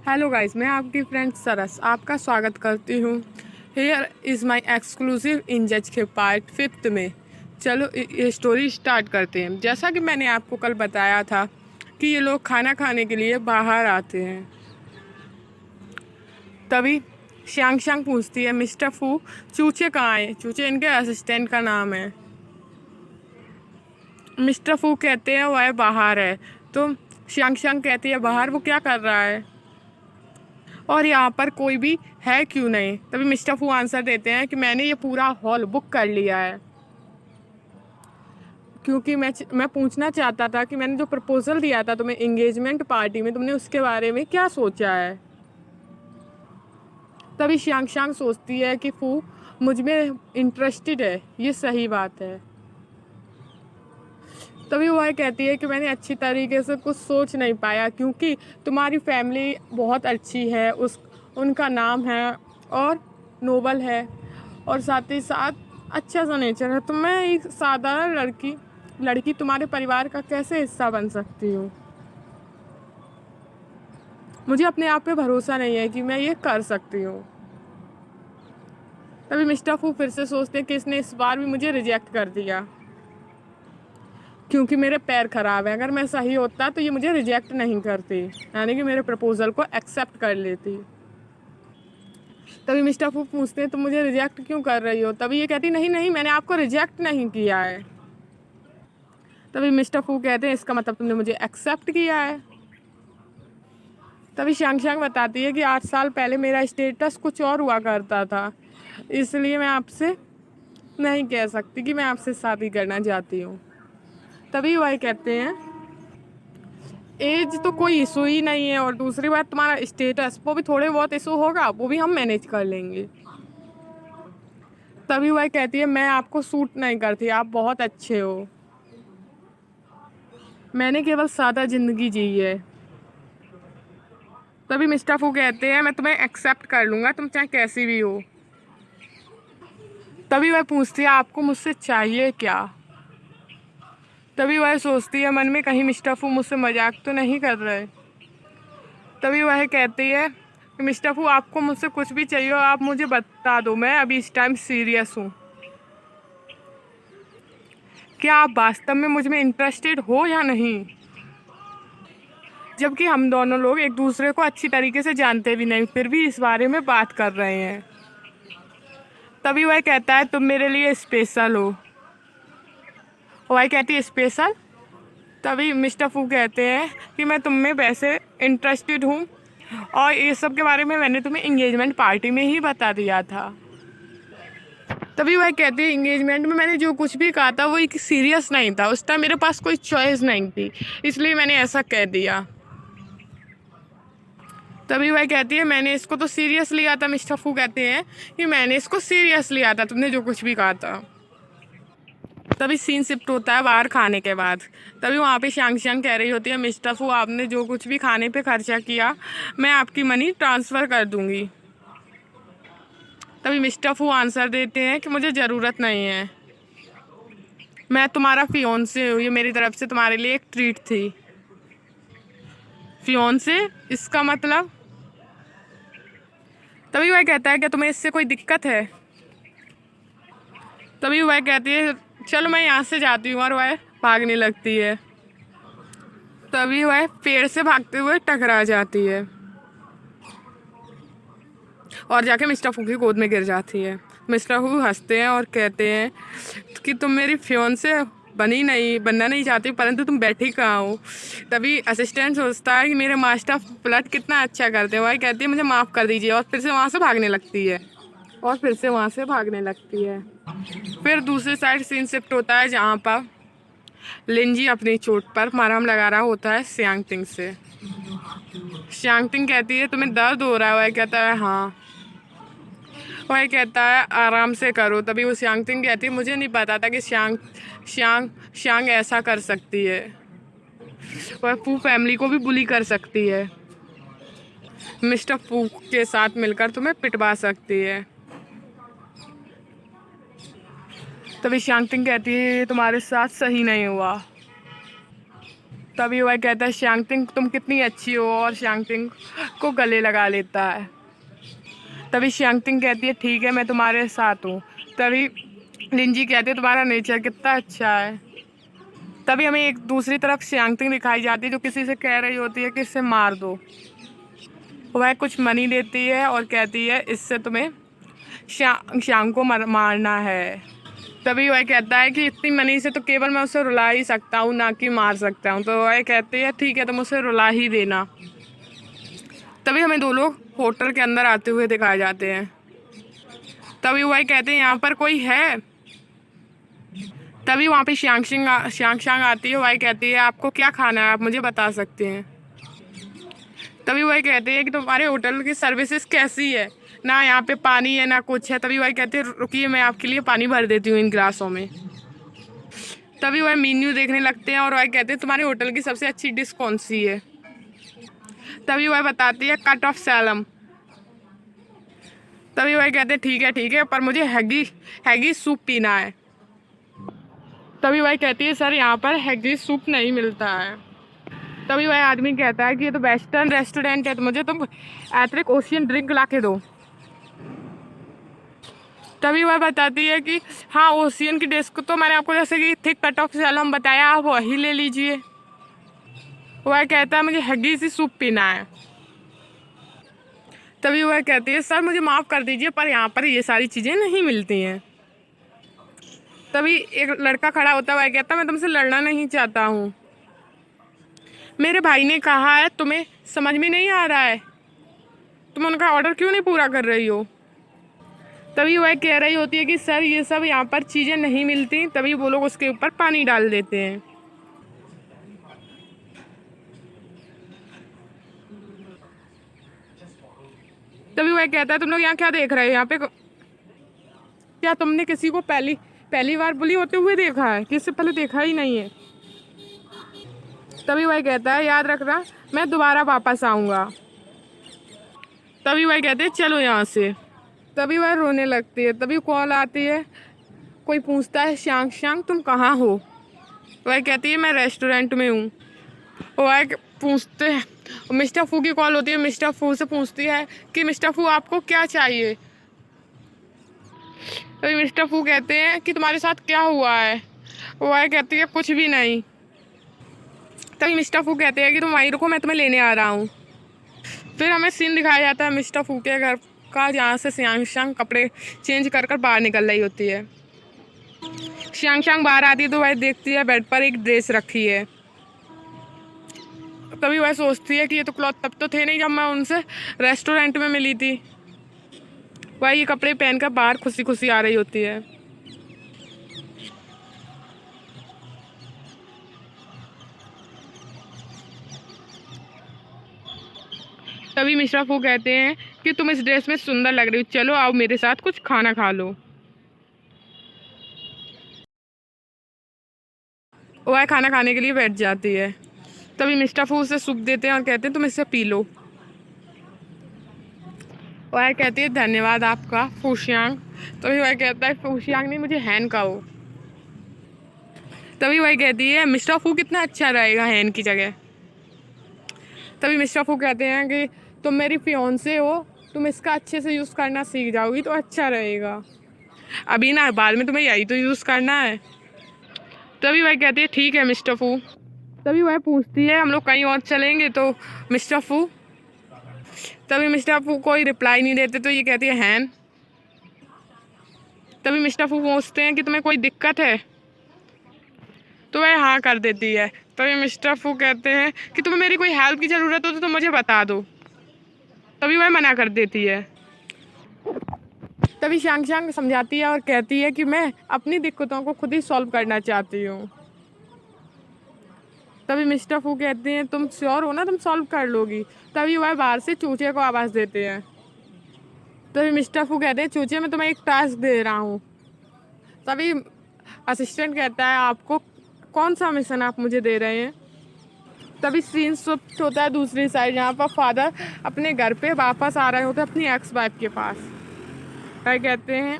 Hello guys, मैं आपकी friend सरस आपका स्वागत करती हूँ। Here is my exclusive in जज के पार्ट 5 में। चलो ये स्टोरी स्टार्ट करते हैं। जैसा कि मैंने आपको कल बताया था कि ये लोग खाना खाने के लिए बाहर आते हैं। तभी श्यांग श्यांग पूछती है, मिस्टर फू चूचे कहाँ हैं? चूचे इनके असिस्टेंट का नाम है। मिस्टर फू कहते हैं वह बाहर है। तो श्यांग श्यांग कहती है, बाहर वो क्या कर रहा है और यहाँ पर कोई भी है क्यों नहीं? तभी मिस्टर फू आंसर देते हैं कि मैंने ये पूरा हॉल बुक कर लिया है, क्योंकि मैं पूछना चाहता था कि मैंने जो प्रपोजल दिया था तुम्हें एंगेजमेंट पार्टी में, तुमने उसके बारे में क्या सोचा है। तभी श्यांग श्यांग सोचती है कि फू मुझ में इंटरेस्टेड है, ये सही बात है। तभी वह कहती है कि मैंने अच्छी तरीके से कुछ सोच नहीं पाया, क्योंकि तुम्हारी फैमिली बहुत अच्छी है, उस उनका नाम है और नोबल है और साथ ही साथ अच्छा सा नेचर है। तो मैं एक साधारण लड़की तुम्हारे परिवार का कैसे हिस्सा बन सकती हूँ? मुझे अपने आप पे भरोसा नहीं है कि मैं ये कर सकती हूँ। तभी मिस्टर फू फिर से सोचते हैं कि इसने इस बार भी मुझे रिजेक्ट कर दिया, क्योंकि मेरे पैर ख़राब हैं। अगर मैं सही होता तो ये मुझे रिजेक्ट नहीं करती, यानी कि मेरे प्रपोज़ल को एक्सेप्ट कर लेती। तभी मिस्टर फू पूछते हैं, तुम मुझे रिजेक्ट क्यों कर रही हो? तभी ये कहती, नहीं नहीं, मैंने आपको रिजेक्ट नहीं किया है। तभी मिस्टर फू कहते हैं, इसका मतलब तुमने मुझे एक्सेप्ट किया है। तभी श्यांग श्यांग बताती है कि 8 साल पहले मेरा स्टेटस कुछ और हुआ करता था, इसलिए मैं आपसे नहीं कह सकती कि मैं आपसे शादी करना चाहती हूँ। तभी वह कहते हैं, एज तो कोई इशू ही नहीं है, और दूसरी बात तुम्हारा स्टेटस, वो भी थोड़े बहुत इशू होगा, वो भी हम मैनेज कर लेंगे। तभी वह कहती है, मैं आपको सूट नहीं करती, आप बहुत अच्छे हो, मैंने केवल सादा ज़िंदगी जी है। तभी मिस्टर फू कहते हैं, मैं तुम्हें एक्सेप्ट कर लूँगा, तुम चाहे कैसी भी हो। तभी वह पूछती है, आपको मुझसे चाहिए क्या? तभी वह सोचती है मन में, कहीं मिस्टर फू मुझसे मजाक तो नहीं कर रहे। तभी वह कहती है कि मिस्टर फू आपको मुझसे कुछ भी चाहिए हो आप मुझे बता दो, मैं अभी इस टाइम सीरियस हूँ। क्या आप वास्तव में मुझ में इंटरेस्टेड हो या नहीं? जबकि हम दोनों लोग एक दूसरे को अच्छी तरीके से जानते भी नहीं, फिर भी इस बारे में बात कर रहे हैं। तभी वह कहता है, तुम मेरे लिए स्पेशल हो। वह कहती है, स्पेशल? तभी मिस्टर फू कहते हैं कि मैं तुम में वैसे इंटरेस्टेड हूँ, और ये सब के बारे में मैंने तुम्हें इंगेजमेंट पार्टी में ही बता दिया था। तभी वह कहती है, इंगेजमेंट में मैंने जो कुछ भी कहा था वो एक सीरियस नहीं था, उस टाइम मेरे पास कोई चॉइस नहीं थी, इसलिए मैंने ऐसा कह दिया। तभी वह कहती है, मैंने इसको तो सीरियस लिया था। मिस्टर फू कहते हैं कि मैंने इसको सीरियस लिया था, तुमने जो कुछ भी कहा था। तभी सीन शिफ्ट होता है बाहर खाने के बाद। तभी वहाँ पे श्यांग श्यांग कह रही होती है, मिस्टर फू आपने जो कुछ भी खाने पे खर्चा किया मैं आपकी मनी ट्रांसफ़र कर दूँगी। तभी मिस्टर फू आंसर देते हैं कि मुझे ज़रूरत नहीं है, मैं तुम्हारा फियोंसे हूँ, ये मेरी तरफ से तुम्हारे लिए एक ट्रीट थी। फियोंसे, इसका मतलब? तभी वह कहता है, क्या तुम्हें इससे कोई दिक्कत है? तभी वह कहती है, चलो मैं यहाँ से जाती हूँ, और वह भागने लगती है। तभी वह पेड़ से भागते हुए टकरा जाती है और जाके मिस्टर फू की गोद में गिर जाती है। मिस्टर फू हंसते हैं और कहते हैं कि तुम मेरी फियोंसे बनना नहीं चाहती, परंतु तुम बैठी कहाँ हो? तभी असिस्टेंट सोचता है कि मेरे मास्टर प्लट कितना अच्छा करते हैं। वह कहती है, मुझे माफ़ कर दीजिए, और फिर से वहाँ से भागने लगती है फिर दूसरी साइड सीन शिफ्ट होता है, जहाँ पर लिंजी अपनी चोट पर मरहम लगा रहा होता है श्यांग तिंग से। श्यांग तिंग कहती है, तुम्हें दर्द हो रहा है? वह कहता है, हाँ। वह कहता है, आराम से करो। तभी वो श्यांग तिंग कहती है, मुझे नहीं पता था कि श्यांग श्यांग ऐसा कर सकती है, वह फू फैमिली को भी बुली कर सकती है, मिस्टर फू के साथ मिलकर तुम्हें पिटवा सकती है। तभी श्यांग तिंग कहती है, ये तुम्हारे साथ सही नहीं हुआ। तभी वह कहता है शांगटिंग तुम कितनी अच्छी हो, और शांगटिंग को गले लगा लेता है। तभी शांगटिंग कहती है ठीक है मैं तुम्हारे साथ हूँ। तभी लिंजी कहती है तुम्हारा नेचर कितना अच्छा है। तभी हमें एक दूसरी तरफ शांगटिंग दिखाई जाती है जो किसी से कह रही होती है कि इसे मार दो। वह कुछ मनी देती है और कहती है इससे तुम्हें शांग को मारना है। तभी वह कहता है कि इतनी मनी से तो केवल मैं उसे रुला ही सकता हूँ, ना कि मार सकता हूँ। तो वह कहती है ठीक है तुम उसे रुला ही देना। तभी हमें दो लोग होटल के अंदर आते हुए दिखाए जाते हैं। तभी वह कहते हैं यहाँ पर कोई है। तभी वहाँ पे शांग शांग आती है। वह कहती है आपको क्या खाना है, आप मुझे बता सकते हैं। तभी वह कहते हैं कि तुम्हारे होटल की सर्विसेज कैसी है, ना यहाँ पे पानी है ना कुछ है। तभी वह कहते हैं रुकिए मैं आपके लिए पानी भर देती हूँ इन गिलासों में। तभी वह मेन्यू देखने लगते हैं और वह कहते हैं तुम्हारे होटल की सबसे अच्छी डिश कौन सी है। तभी वह बताती है कट ऑफ सैलम। तभी वह कहते हैं ठीक है पर मुझे हैगी सूप पीना है। तभी वह कहती है सर यहाँ पर हैगी सूप नहीं मिलता है। तभी वह आदमी कहता है कि ये तो वेस्टर्न रेस्टोरेंट है तो मुझे तुम एथरिक ओशियन ड्रिंक ला के दो। तभी वह बताती है कि हाँ ओशियन की डिश को तो मैंने आपको जैसे कि थिक कट ऑफ सैलम बताया आप वही ले लीजिए। वह कहता है मुझे हैगी सी सूप पीना है। तभी वह कहती है सर मुझे माफ़ कर दीजिए पर यहाँ पर ये सारी चीज़ें नहीं मिलती हैं। तभी एक लड़का खड़ा होता है। वह कहता है मैं तुमसे लड़ना नहीं चाहता हूँ, मेरे भाई ने कहा है तुम्हें समझ में नहीं आ रहा है, तुम उनका ऑर्डर क्यों नहीं पूरा कर रही हो। तभी वह कह रही होती है कि सर ये सब यहाँ पर चीज़ें नहीं मिलती। तभी वो लोग उसके ऊपर पानी डाल देते हैं। तभी वह कहता है तुम लोग यहाँ क्या देख रहे हो, यहाँ पे क्या तुमने किसी को पहली बार बुली होते हुए देखा है, किससे पहले देखा ही नहीं है। तभी वह कहता है याद रखना मैं दोबारा वापस आऊँगा। तभी वह कहते हैं चलो यहाँ से। तभी वह रोने लगती है। तभी कॉल आती है, कोई पूछता है शांग शांग तुम कहाँ हो। वह कहती है मैं रेस्टोरेंट में हूँ। वह पूछते हैं, मिस्टर फू की कॉल होती है। मिस्टर फू से पूछती है कि मिस्टर फू आपको क्या चाहिए। तभी मिस्टर फू कहते हैं कि तुम्हारे साथ क्या हुआ है। वह कहती है कुछ भी नहीं। तभी मिस्टर फू कहते हैं कि तुम वहीं रुको मैं तुम्हें लेने आ रहा हूँ। फिर हमें सीन दिखाया जाता है मिस्टर फू के घर का, जहाँ से शांग शांग कपड़े चेंज कर कर बाहर निकल रही होती है। शांग शांग बाहर आती है तो वह देखती है बेड पर एक ड्रेस रखी है। तभी वह सोचती है कि ये तो क्लॉथ तब तो थे नहीं जब मैं उनसे रेस्टोरेंट में मिली थी। वह ये कपड़े पहनकर बाहर खुशी खुशी आ रही होती है। तभी मिस्टर फू कहते हैं कि तुम इस ड्रेस में सुंदर लग रही हो, चलो आओ मेरे साथ कुछ खाना खा लो। वह खाना खाने के लिए बैठ जाती है। तभी मिस्टर फू उसे सूप देते हैं और कहते हैं तुम इसे पी लो। वह कहती है धन्यवाद आपका फूशियांग। तभी वह कहता है फूशियांग नहीं मुझे हैन कहो। तभी वह कहती है मिस्टर फू कितना अच्छा रहेगा हैन की जगह। तभी मिस्टर फू कहते हैं कि तुम मेरी फियोंसे हो, तुम इसका अच्छे से यूज़ करना सीख जाओगी तो अच्छा रहेगा, अभी ना बाद में तुम्हें यही तो यूज़ करना है। तभी वह कहती है ठीक है मिस्टर फू। तभी वह पूछती है हम लोग कहीं और चलेंगे तो मिस्टर फू। तभी मिस्टर फू कोई रिप्लाई नहीं देते तो ये कहती है हैन। तभी मिस्टर फू पूछते हैं कि तुम्हें कोई दिक्कत है, तो वह हाँ कर देती है। तभी मिस्टर फू कहते हैं कि तुम्हें मेरी कोई हेल्प की ज़रूरत हो तो तुम मुझे बता दो। तभी वह मना कर देती है। तभी शांग शांग समझाती है और कहती है कि मैं अपनी दिक्कतों को खुद ही सॉल्व करना चाहती हूँ। तभी मिस्टर फू कहते हैं तुम श्योर हो ना तुम सॉल्व कर लोगी। तभी वह बाहर से चूचे को आवाज़ देते हैं। तभी मिस्टर फू कहते हैं चूचे मैं तुम्हें एक टास्क दे रहा हूँ। तभी असिस्टेंट कहता है आपको कौन सा मिशन आप मुझे दे रहे हैं। तभी सीन शिफ्ट होता है दूसरी साइड, जहाँ पर फादर अपने घर पे वापस आ रहे होते हैं अपनी एक्स वाइफ के पास। वह कहते हैं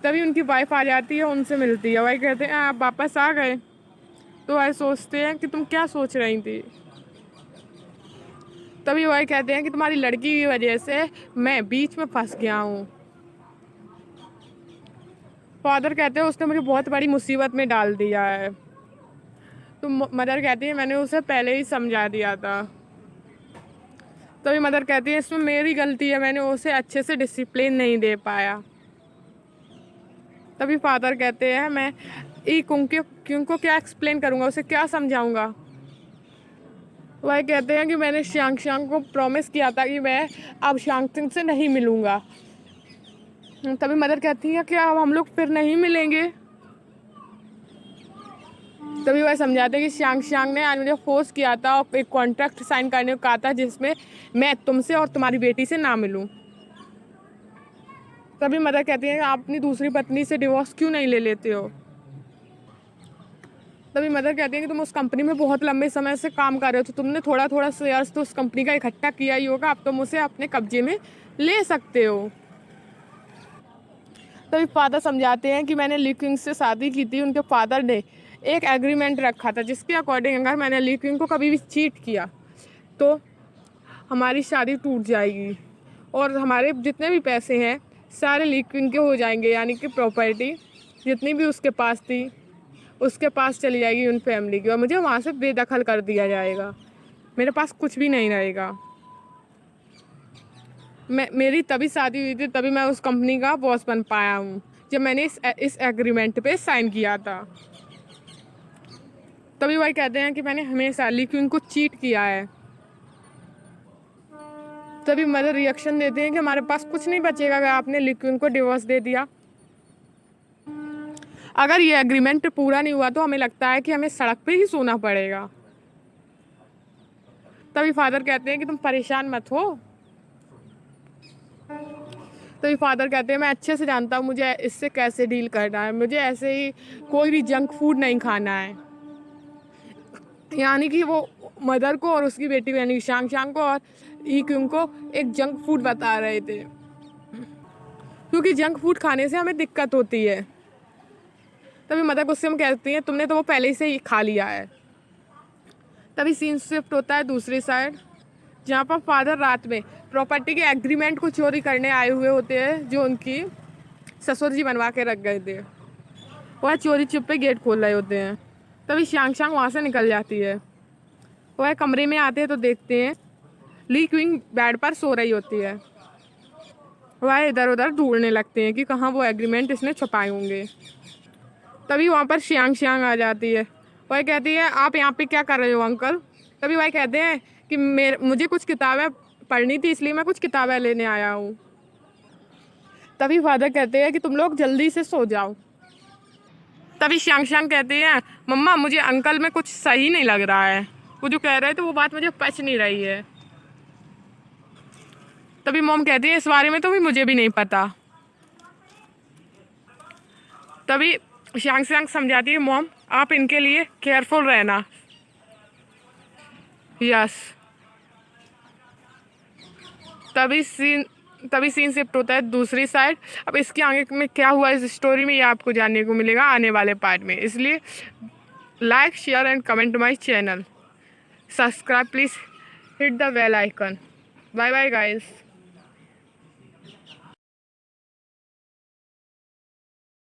तभी उनकी वाइफ आ जाती है, उनसे मिलती है। वह कहते हैं आप वापस आ गए। तो वह सोचते हैं कि तुम क्या सोच रही थी। तभी वह कहते हैं कि तुम्हारी लड़की की वजह से मैं बीच में फंस गया हूँ। फादर कहते हैं उसने मुझे बहुत बड़ी मुसीबत में डाल दिया है। तो मदर कहती है मैंने उसे पहले ही समझा दिया था। तभी मदर कहती है इसमें मेरी गलती है, मैंने उसे अच्छे से डिसिप्लिन नहीं दे पाया। तभी फादर कहते हैं मैं ई क्यों को क्या एक्सप्लेन करूँगा, उसे क्या समझाऊँगा। वह कहते हैं कि मैंने श्यांग श्यांग को प्रॉमिस किया था कि मैं अब श्यांग सिंह से नहीं मिलूँगा। तभी मदर कहती है कि अब हम लोग फिर नहीं मिलेंगे। तभी वह समझाते हैं कि श्यांग श्यांग ने आज मुझे फोर्स किया था और एक कॉन्ट्रैक्ट साइन करने को कहा था जिसमें मैं तुमसे और तुम्हारी बेटी से ना मिलूं। तभी मदर कहती है कि आप अपनी दूसरी पत्नी से डिवोर्स क्यों नहीं ले लेते हो। तभी मदर कहती है कि तुम उस कंपनी में बहुत लंबे समय से काम कर रहे हो, तो तुमने थोड़ा थोड़ा शेयर्स तो उस कंपनी का इकट्ठा किया ही होगा, अब तुम उसे अपने कब्जे में ले सकते हो। तभी फादर समझाते हैं कि मैंने ली क्विंग से शादी की थी, उनके फादर ने एक एग्रीमेंट रखा था जिसके अकॉर्डिंग अगर मैंने ली क्विंग को कभी भी चीट किया तो हमारी शादी टूट जाएगी और हमारे जितने भी पैसे हैं सारे ली क्विंग के हो जाएंगे, यानी कि प्रॉपर्टी जितनी भी उसके पास थी उसके पास चली जाएगी उन फैमिली की, और मुझे वहाँ से बेदखल कर दिया जाएगा, मेरे पास कुछ भी नहीं रहेगा। मेरी तभी शादी हुई थी, तभी मैं उस कंपनी का बॉस बन पाया हूँ जब मैंने इस एग्रीमेंट पे साइन किया था। तभी वही कहते हैं कि मैंने हमेशा ली क्विंग को चीट किया है। तभी मदर रिएक्शन देते हैं कि हमारे पास कुछ नहीं बचेगा अगर आपने ली क्विंग को डिवोर्स दे दिया। अगर ये एग्रीमेंट पूरा नहीं हुआ तो हमें लगता है कि हमें सड़क पे ही सोना पड़ेगा। तभी फादर कहते हैं कि तुम परेशान मत हो। तभी फादर कहते हैं मैं अच्छे से जानता हूँ मुझे इससे कैसे डील करना है, मुझे ऐसे ही कोई भी जंक फूड नहीं खाना है। यानी कि वो मदर को और उसकी बेटी यानी शांग शांग को और ई क्यूंग को एक जंक फूड बता रहे थे, क्योंकि जंक फूड खाने से हमें दिक्कत होती है। तभी मदर गुस्से में कहती है तुमने तो वो पहले से ही खा लिया है। तभी सीन शिफ्ट होता है दूसरी साइड, जहाँ पर फादर रात में प्रॉपर्टी के एग्रीमेंट को चोरी करने आए हुए होते हैं जो उनकी ससुर जी बनवा के रख गए थे। वह चोरी चुप्पे गेट खोल रहे होते हैं। तभी श्यांग श्यांग वहाँ से निकल जाती है। वह कमरे में आते हैं तो देखते हैं ली क्विंग बेड पर सो रही होती है। वह इधर उधर ढूंढने लगते हैं कि कहाँ वो एग्रीमेंट इसने छुपाए होंगे। तभी वहाँ पर श्यांग श्यांग आ जाती है। वह कहती है आप यहाँ पे क्या कर रहे हो अंकल। तभी वह कहते हैं कि मुझे कुछ किताबें पढ़नी थी इसलिए मैं कुछ किताबें लेने आया हूँ। तभी फादर कहते हैं कि तुम लोग जल्दी से सो जाओ। तभी श्यांग श्यांग कहती है मम्मा मुझे अंकल में कुछ सही नहीं लग रहा है, वो जो कह रहे थे वो बात मुझे पच नहीं रही है। तभी मॉम कहती है इस बारे में तो भी मुझे भी नहीं पता। तभी श्यांग श्यांग समझाती है मॉम आप इनके लिए केयरफुल रहना। यस। तभी सीन शिफ्ट होता है दूसरी साइड। अब इसके आगे में क्या हुआ इस स्टोरी में ये आपको जानने को मिलेगा आने वाले पार्ट में, इसलिए like share and comment my channel, subscribe please, hit the bell icon. Bye bye guys.